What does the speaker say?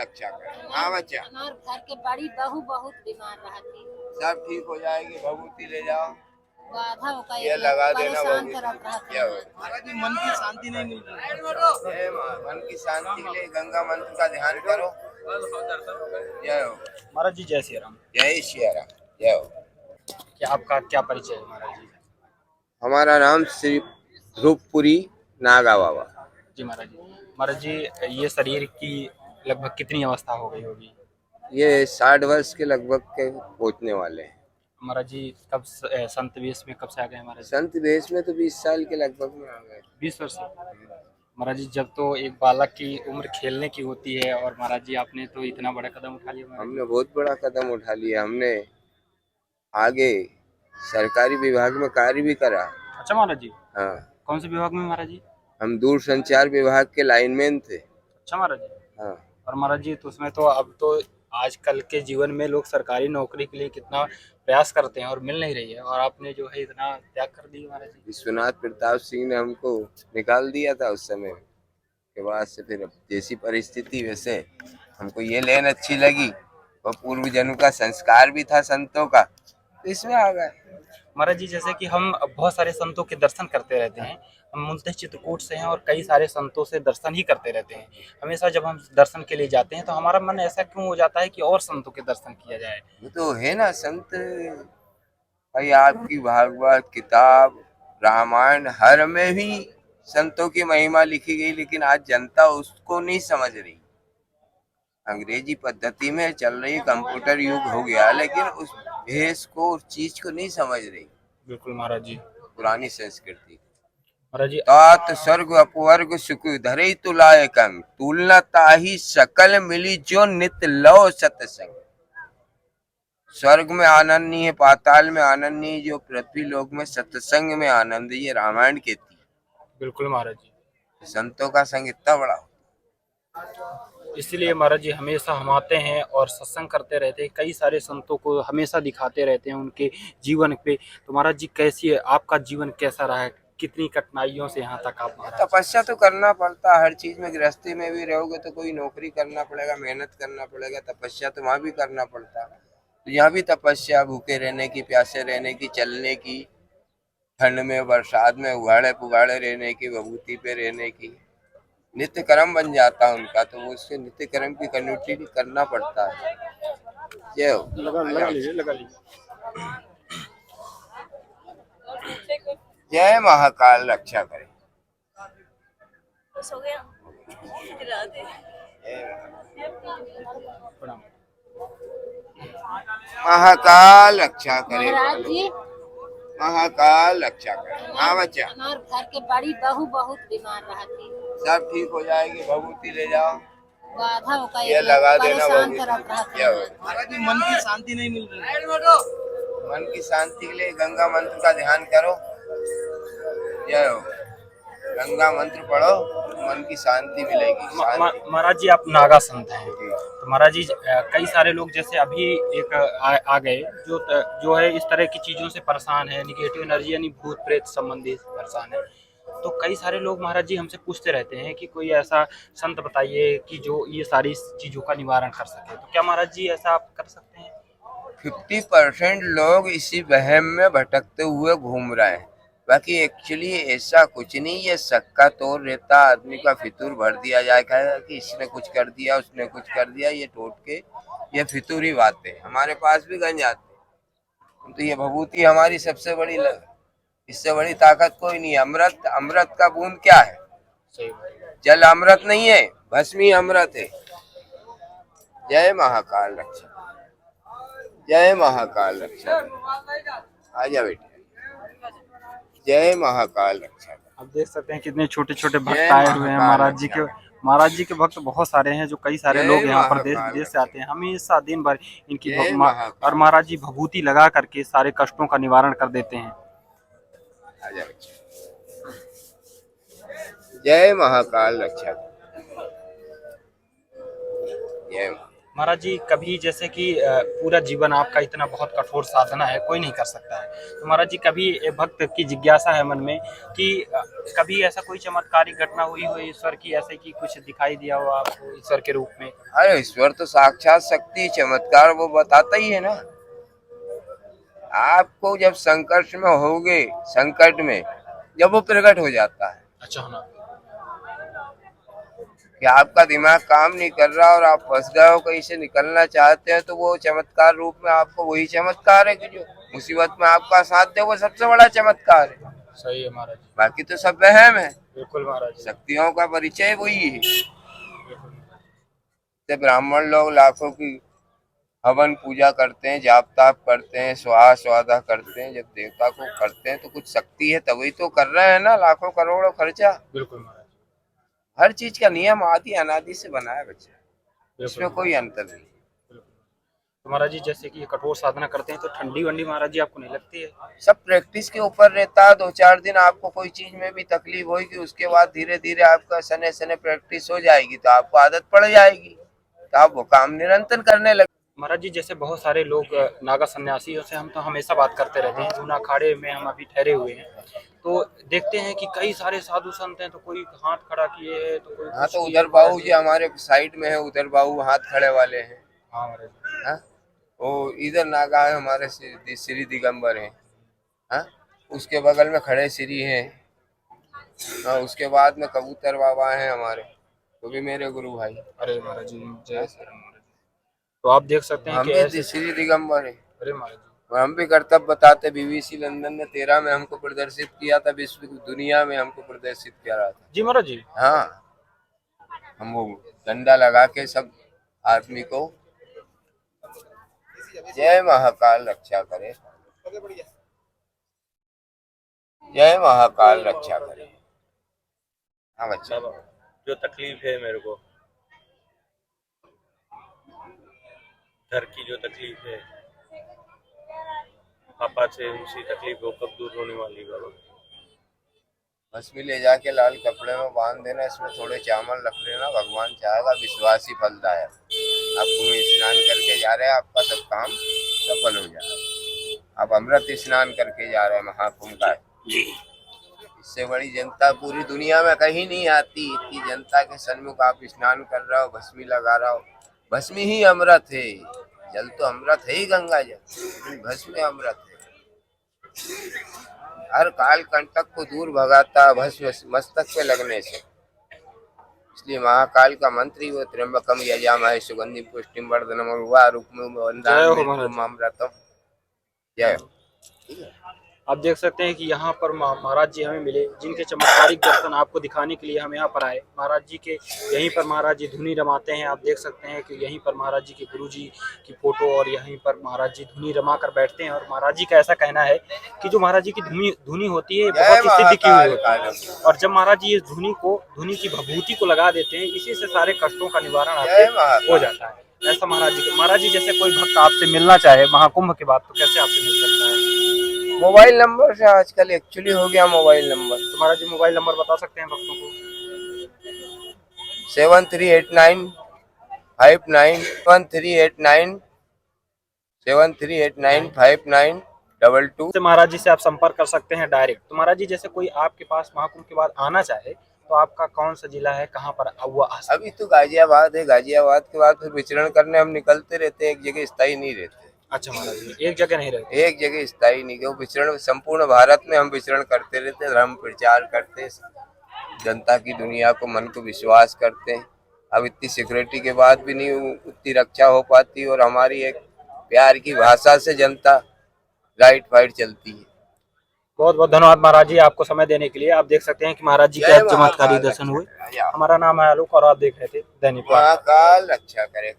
अच्छा कर। हाँ बच्चा, हमार घर के बड़ी बहू बहुत बीमार रहती। सब ठीक हो जाएगी। भभूति ले जाओ, बाधा होगा ये लगा देना परेशान भभूति। करत रहती क्या हो हमार। महाराज जी मन की शांति नहीं मिल रही। जय माँ, मन की शांति के लिए गंगा मंत्र का ध्यान करो। जय हो। महाराज जी जय श्री राम। जय सिया राम। जय हो। क्या आपका क्या परिचय है महाराज जी? हमारा नाम श्री ध्रुवपुरी नागा बाबा। जी महाराज जी। महाराज जी ये शरीर की लगभग कितनी अवस्था हो गई होगी? ये 60 वर्ष के लगभग के पहुंचने वाले हैं। महाराज जी कब संत वेश में कब से आ गए महाराज जी? संत वेश में तो 20 साल के लगभग में आ गए। 20 वर्ष से। महाराज जी जब तो एक बालक की उम्र खेलने की होती है और महाराज जी आपने तो इतना बड़ा कदम उठा लिया महाराज जी। हमने बहुत बड़ा कदम उठा लिया। हमने आगे सरकारी विभाग में कार्य भी करा। अच्छा महाराज जी, हाँ, कौन से विभाग में महाराज जी? हम दूर संचार विभाग के लाइनमैन थे। अच्छा महाराज जी। हाँ, और महाराज जी तो उसमें तो अब तो आजकल के जीवन में लोग सरकारी नौकरी के लिए कितना प्रयास करते हैं और मिल नहीं रही है, और आपने जो है इतना त्याग कर दिया महाराज जी। विश्वनाथ प्रताप सिंह ने हमको निकाल दिया था उस समय के बाद से। फिर अब जैसी परिस्थिति वैसे हमको ये लेन अच्छी लगी और पूर्व जन्म का संस्कार भी था संतों का, तो इसमें आ गए। महाराज जी जैसे कि हम बहुत सारे संतों के दर्शन करते रहते हैं, हम मूलतः चित्रकूट से हैं और कई सारे संतों से दर्शन ही करते रहते हैं। हमेशा जब हम दर्शन के लिए जाते हैं तो हमारा मन ऐसा क्यों हो जाता है कि और संतों के दर्शन किया जाए? वो तो है ना संत भाई, आपकी भागवत किताब रामायण हर में भी संतों की महिमा लिखी गई, लेकिन आज जनता उसको नहीं समझ रही। अंग्रेजी पद्धति में चल रही, कंप्यूटर युग हो गया, लेकिन उस भेष को उस चीज को नहीं समझ रही बिल्कुल महाराज जी। पुरानी संस्कृति। महाराज जी तात स्वर्ग अपवर्ग सुख धरे तुलाय कंग तुलना ताही सकल मिली जो नित लव सतसंग। स्वर्ग में आनंद नहीं है, पाताल में आनंद नहीं है, जो पृथ्वी लोक में सत्संग में आनंद है। ये रामायण कहती बिल्कुल महाराज जी। है। संतों का संग इतना बड़ा हो। इसलिए महाराज जी हमेशा हम आते हैं और सत्संग करते रहते हैं, कई सारे संतों को हमेशा दिखाते रहते हैं उनके जीवन पे। तो महाराज जी कैसी है आपका जीवन, कैसा रहा है, कितनी कठिनाइयों से यहाँ तक आप महाराज? तपस्या तो करना पड़ता है हर चीज में। गृहस्थी में भी रहोगे तो कोई नौकरी करना पड़ेगा, मेहनत करना पड़ेगा। तपस्या तो वहाँ भी करना पड़ता है। तो यहाँ भी तपस्या, भूखे रहने की, प्यासे रहने की, चलने की, ठंड में बरसात में उगाड़े पुगाड़े रहने की, विभूति पे रहने की। नित्य कर्म बन जाता है उनका, तो वो उससे नित्य कर्म की कंटिन्यूटी करना पड़ता है। जय हो। लगा लीजिए लगा लीजिए। जय महाकाल रक्षा करे। बस हो गया। राधे। प्रणाम। महाकाल रक्षा करे। महाराज जी महाकाल रक्षा करे। हाँ बच्चा, हमार घर के बड़ी बहू बहुत बीमार रहती। सब ठीक हो जाएगी। भभूति ले जाओ, बाधा होगा ये लगा देना परेशान भभूति। करत रहती क्या हो। हमार। महाराज जी मन की शांति नहीं मिल रही। मन की शांति के लिए गंगा मंत्र का ध्यान करो। जय हो। गंगा मंत्र पढ़ो, मन की शांति मिलेगी। शांति। महाराज जी आप नागा संत हैं, जी। तो महाराज जी कई सारे लोग जैसे अभी एक आ गए जो है इस तरह की चीज़ों से परेशान है, निगेटिव एनर्जी यानी भूत प्रेत संबंधी परेशान है। तो कई सारे लोग महाराज जी हमसे पूछते रहते हैं कि कोई ऐसा संत बताइए कि जो ये सारी चीज़ों का निवारण कर सके। तो क्या महाराज जी ऐसा आप कर सकते हैं? 50% लोग इसी वहम में भटकते हुए घूम रहे हैं। बाकी एक्चुअली ऐसा कुछ नहीं। ये सक्का तोड़ रहता, आदमी का फितूर भर दिया जाए कि इसने कुछ कर दिया, उसने कुछ कर दिया। ये टोटके, ये फितूरी बातें हमारे पास भी गंज आती। तो ये भभूति हमारी सबसे बड़ी इससे बड़ी ताकत कोई नहीं है। अमृत, अमृत का बूंद क्या है? सही। जल अमृत नहीं है, भस्मी अमृत है। जय महाकाल रक्षा। जय महाकाल रक्षा। आजा बेटे। जय महाकाल रक्षा। आप देख सकते हैं कितने छोटे छोटे भक्त जय आए हुए हैं महाकाल महाराज जी के। महाराज जी के भक्त बहुत सारे हैं, जो कई सारे लोग जय यहाँ पर देश महाकाल विदेश से आते हैं, हमेशा दिन भर इनकी जय और महाकाल। महाराज जी भभूति लगा करके सारे कष्टों का निवारण कर देते हैं। आजा बेटे। जय महाकाल रक्षा। जय महाराज जी कभी जैसे कि पूरा जीवन आपका इतना बहुत कठोर साधना है, कोई नहीं कर सकता है, तो महाराज जी कभी एक भक्त की जिज्ञासा है मन में कि कभी ऐसा कोई चमत्कारिक घटना हुई हो ईश्वर की, ऐसे कि कुछ दिखाई दिया हो आपको ईश्वर के रूप में? अरे ईश्वर तो साक्षात शक्ति चमत्कार वो बताता ही है ना। आपको जब संकट में होगे, संकट में जब वो प्रकट हो जाता है अच्छा ना। कि आपका दिमाग काम नहीं कर रहा और आप फंस गए हो, कहीं से निकलना चाहते हैं, तो वो चमत्कार रूप में आपको वही चमत्कार है कि जो मुसीबत में आपका साथ दे, वो सबसे बड़ा चमत्कार है। सही है महाराज जी। बाकी तो सब वहम है। बिल्कुल महाराज जी। शक्तियों का परिचय वही है। जैसे ब्राह्मण लोग लाखों की हवन पूजा करते हैं, जाप ताप करते हैं, स्वाहा स्वादा करते हैं, जब देवता को करते हैं तो कुछ शक्ति है तभी तो कर रहे हैं ना। लाखों करोड़ों खर्चा, बिल्कुल महाराज जी। हर चीज का नियम आदि अनादि से बना है बच्चा, बिल्कुल इसमें कोई अंतर नहीं। तो महाराज जी जैसे कि कठोर साधना करते हैं तो ठंडी वंडी महाराज जी आपको नहीं लगती है? सब प्रैक्टिस के ऊपर रहता है। 2-4 दिन आपको कोई चीज में भी तकलीफ होगी, उसके बाद धीरे धीरे आपका सने सने प्रैक्टिस हो जाएगी तो आपको आदत पड़ जाएगी, तो आप वो काम निरंतर करने लगे। महाराज जी जैसे बहुत सारे लोग नागा सन्यासियों से हम तो हमेशा बात करते रहते हैं, जूना अखाड़े में हम अभी ठहरे हुए हैं, तो देखते हैं कि कई सारे साधु संत हैं, तो कोई हाथ खड़ा किए है तो कोई हाँ, कुछ तो किए उधर बाबू जी हमारे साइड में है, उधर बाबू हाथ खड़े वाले हैं। हाँ महाराज जी। हाँ, वो इधर नागा है हमारे श्री दिगंबर हैं। हाँ, उसके बगल में खड़े श्री हैं। हाँ, उसके बाद में कबूतर बाबा हैं हमारे, वो भी मेरे गुरु भाई। अरे महाराज जी जय श्री राम महाराज जी। तो आप देख सकते हैं हम कि भी ऐसे श्री दिगंबर है अरे महाराज जी। और हम भी कर्तव्य बताते। बीबीसी लंदन ने 13 में हमको प्रदर्शित किया था, विश्व की दुनिया में हमको प्रदर्शित किया रहा था। जी महाराज जी। हाँ, हम वो डंडा लगा के सब आदमी को जय महाकाल रक्षा करे, जय महाकाल रक्षा करे। हाँ बच्चा, जो तकलीफ है मेरे को, घर की जो तकलीफ है पापा से, उसी तकलीफ को कब दूर होने वाली बाबा? भस्मी ले जाके लाल कपड़े में बांध देना, इसमें थोड़े चावल रख लेना, भगवान चाहेगा विश्वासी फलदायक। आप कुएं स्नान करके जा रहे हैं, आपका सब काम सफल हो जाएगा। आप अमृत स्नान करके जा रहे हैं, महाकुंभ का है। इससे बड़ी जनता पूरी दुनिया में कहीं नहीं आती। इतनी जनता के सन्मुख आप स्नान कर रहे हो, भस्मी लगा रहा हो। भस्मी ही अमृत है, जल तो अमृत है ही, गंगा जल, लेकिन भस्मी अमृत है। हर काल कंटक को दूर भगाता है भस्म मस्तक पे लगने से। इसलिए महाकाल का मंत्र ही वो त्र्यंबकम यजामहे सुगंधिम पुष्टिम वर्धनम उर्वारुकमिव वंदामि अमृतम। जय हो। आप देख सकते हैं कि यहाँ पर महाराज जी हमें मिले, जिनके चमत्कारिक दर्शन आपको दिखाने के लिए हम यहाँ पर आए। महाराज जी के यहीं पर महाराज जी धुनी रमाते हैं। आप देख सकते हैं कि यहीं पर महाराज जी के गुरु जी की फोटो और यहीं पर महाराज जी धुनी रमा कर बैठते हैं। और महाराज जी का ऐसा कहना है कि जो महाराज जी की धुनी होती है बहुत ही सिद्ध की हुई होती है, और जब महाराज जी इस धुनी की भभूति को लगा देते हैं, इसी से सारे कष्टों का निवारण आपके हो जाता है। ऐसा महाराज जी जैसे कोई भक्त आपसे मिलना चाहे महाकुंभ के बाद तो कैसे आपसे मिल सकता है? मोबाइल नंबर से आजकल एक्चुअली हो गया मोबाइल नंबर। तो महाराज जी मोबाइल नंबर बता सकते हैं भक्तों को? 738959 से महाराज जी से आप संपर्क कर सकते हैं डायरेक्ट। तो महाराज जी जैसे कोई आपके पास महाकुंभ के बाद आना चाहे तो आपका कौन सा जिला है, कहाँ पर हुआ? अभी तो गाजियाबाद है, गाजियाबाद के बाद फिर विचरण करने हम निकलते रहते हैं, एक जगह स्थायी नहीं रहते। अच्छा महाराज जी एक जगह नहीं रहते? एक जगह स्थायी नहीं, क्यों विचरण संपूर्ण भारत में हम विचरण करते रहते हैं, धर्म प्रचार करते हैं, जनता की दुनिया को मन को विश्वास करते हैं। अब इतनी सिक्योरिटी के बाद भी नहीं उतनी रक्षा हो पाती, और हमारी एक प्यार की भाषा से जनता लाइट फाइट चलती है। बहुत बहुत धन्यवाद महाराज जी आपको समय देने के लिए। आप देख सकते हैं कि महाराज जी के चमत्कारी दर्शन हुए। हमारा नाम है आलोक और आप देख रहे थे दैनिक महाकाल रक्षा करे।